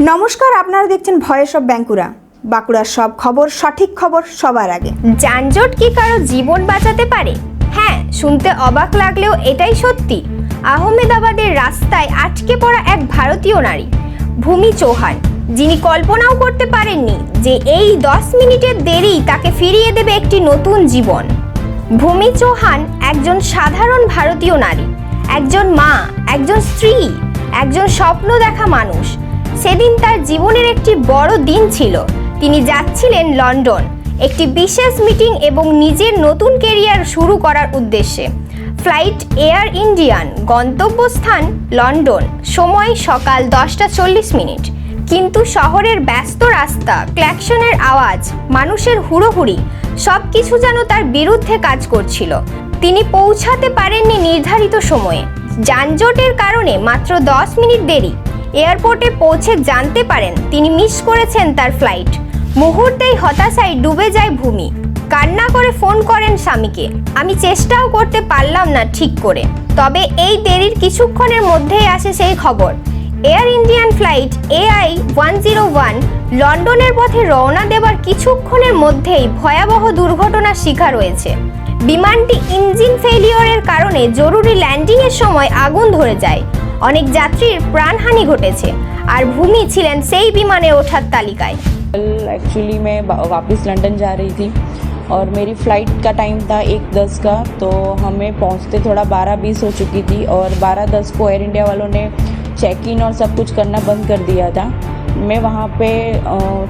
নমস্কার, আপনারা দেখছেন ভয়েস অফ বাঁকুড়া। বাঁকুড়ার সব খবর, সঠিক খবর সবার আগে। যানজট কি কারো জীবন বাঁচাতে পারে? হ্যাঁ, শুনতে অবাক লাগলেও এটাই সত্যি। আহমেদাবাদের রাস্তায় আটকে পড়া এক ভারতীয় নারী, ভূমি চৌহান, যিনি কল্পনাও করতে পারেননি যে এই 10 মিনিটের দেরি তাকে ফিরিয়ে দেবে একটি নতুন জীবন। ভূমি চৌহান একজন সাধারণ ভারতীয় নারী, একজন মা, একজন স্ত্রী, একজন স্বপ্ন দেখা মানুষ। সেদিন তার জীবনের একটি বড় দিন ছিল। তিনি যাচ্ছিলেন লন্ডন একটি বিশেষ মিটিং এবং নিজের নতুন ক্যারিয়ার শুরু করার উদ্দেশ্যে। ফ্লাইট এয়ার ইন্ডিয়ান, গন্তব্যস্থান লন্ডন, সময় সকাল 10:40। কিন্তু শহরের ব্যস্ত রাস্তা, ক্ল্যাকশনের আওয়াজ, মানুষের হুড়োহুড়ি সব কিছু যেন তার বিরুদ্ধে কাজ করছিল। তিনি পৌঁছাতে পারেননি নির্ধারিত সময়ে। যানজটের কারণে মাত্র 10 মিনিট দেরি। এয়ারপোর্টে পৌঁছে জানতে পারেন তিনি মিস করেছেন তার ফ্লাইট। মুহূর্তেই হতাশায় ডুবে যায় ভূমি। কান্না করে ফোন করেন স্বামীকে, আমি চেষ্টাও করতে পারলাম না ঠিক করে। তবে এই দেরির কিছুক্ষণের মধ্যেই আসে সেই খবর, এয়ার ইন্ডিয়ান ফ্লাইট AI-101 লন্ডনের পথে রওনা দেবার কিছুক্ষণের মধ্যেই ভয়াবহ দুর্ঘটনার শিকার হয়েছে। বিমানটি ইঞ্জিন ফেলিওরের কারণে জরুরি ল্যান্ডিংয়ের সময় আগুন ধরে যায়। অনেক যাত্রীর প্রাণহানি ঘটেছে, আর ভূমি ছিলেন সেই বিমানে ওঠার তালিকায়। एक्चुअली मैं वापस लंदन जा रही थी और मेरी फ़्लाइट का टाइम था 1:10 का, तो हमें पहुंचते थोड़ा 12:20 हो चुकी थी और 12:10 को एयर इंडिया वालों ने चेक इन और सब कुछ करना बंद कर दिया था। मैं वहाँ पे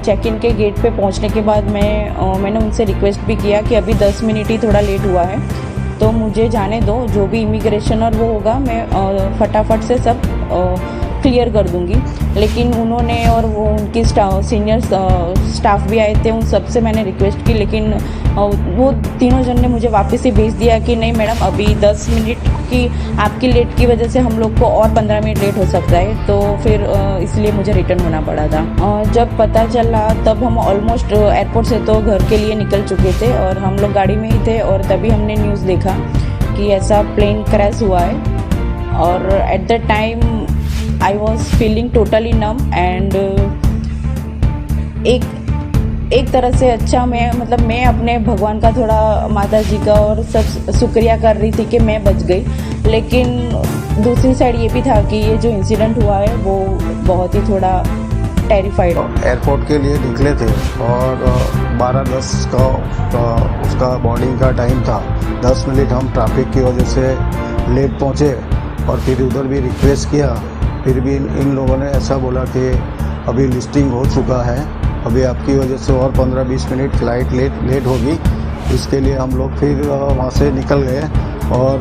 चेक इन के गेट पे पहुँचने के बाद मैंने उनसे रिक्वेस्ट भी किया कि अभी 10 मिनट ही थोड़ा लेट हुआ है, तो मुझे जाने दो, जो भी इमिग्रेशन और वो होगा मैं फटाफट से सब क्लियर कर दूंगी। लेकिन उन्होंने और वो उनकी सीनियर स्टाफ भी आए थे, उन सब से मैंने रिक्वेस्ट की, लेकिन वो तीनों जन ने मुझे वापस ही भेज दिया कि नहीं मैडम, अभी 10 मिनट की आपकी लेट की वजह से हम लोग को और 15 मिनट लेट हो सकता है। तो फिर इसलिए मुझे रिटर्न होना पड़ा था। जब पता चला तब हम ऑलमोस्ट एयरपोर्ट से तो घर के लिए निकल चुके थे और हम लोग गाड़ी में ही थे, और तभी हमने न्यूज़ देखा कि ऐसा प्लेन क्रैश हुआ है। और at the time I was feeling totally num and एक तरह से अच्छा, मैं अपने भगवान का थोड़ा, माता जी का और सब शुक्रिया कर रही थी कि मैं बच गई। लेकिन दूसरी साइड ये भी था कि ये जो इंसिडेंट हुआ है वो बहुत ही थोड़ा टेरिफाइड। एयरपोर्ट के लिए निकले थे और 12:10 का उसका बोर्डिंग का टाइम था। 10 मिनट हम ट्रैफिक की वजह से लेट पहुँचे और फिर उधर भी रिक्वेस्ट किया, फिर भी इन लोगों ने ऐसा बोला कि अभी लिस्टिंग हो चुका है, अभी आपकी वजह से और 15-20 मिनट फ्लाइट लेट होगी। इसके लिए हम लोग फिर वहाँ से निकल गए और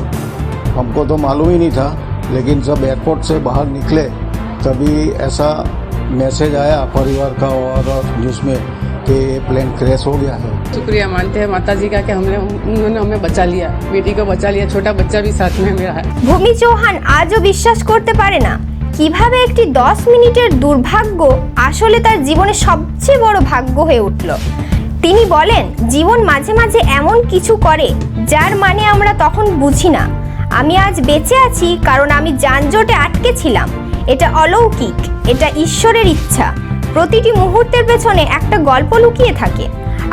हमको तो मालूम ही नहीं था, लेकिन जब एयरपोर्ट से बाहर निकले तभी ऐसा मैसेज आया परिवार का और न्यूज़ में कि प्लेन क्रैश हो गया है। शुक्रिया मानते हैं माता जी का कि उन्होंने हमें बचा लिया, बेटी को बचा लिया, छोटा बच्चा भी साथ में मेरा है। ভূমি চৌহান আজও বিশ্বাস করতে পারে না কিভাবে একটি 10 মিনিটের দুর্ভাগ্য আসলে তার জীবনের সবচেয়ে বড় ভাগ্য হয়ে উঠল। তিনি বলেন, জীবন মাঝে মাঝে এমন কিছু করে যার মানে আমরা তখন বুঝি না। আমি আজ বেঁচে আছি কারণ আমি যানজটে আটকে ছিলাম। এটা অলৌকিক, এটা ঈশ্বরের ইচ্ছা। প্রতিটি মুহূর্তের পেছনে একটা গল্প লুকিয়ে থাকে।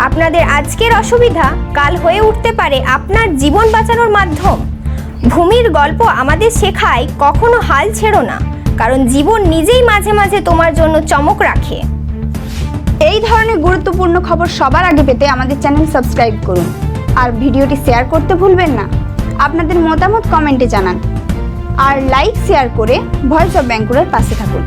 আপনাদের আজকের অসুবিধা কাল হয়ে উঠতে পারে আপনার জীবন বাঁচানোর মাধ্যম। ভূমির গল্প আমাদের শেখায় কখনো হাল ছেড়ো না, কারণ জীবন নিজেই মাঝে মাঝে তোমার জন্য চমক রাখে। এই ধরনের গুরুত্বপূর্ণ খবর সবার আগে পেতে আমাদের চ্যানেল সাবস্ক্রাইব করুন আর ভিডিওটি শেয়ার করতে ভুলবেন না। আপনাদের মতামত কমেন্টে জানান আর লাইক শেয়ার করে ভয়েস অফ বাঁকুড়ার পাশে থাকুন।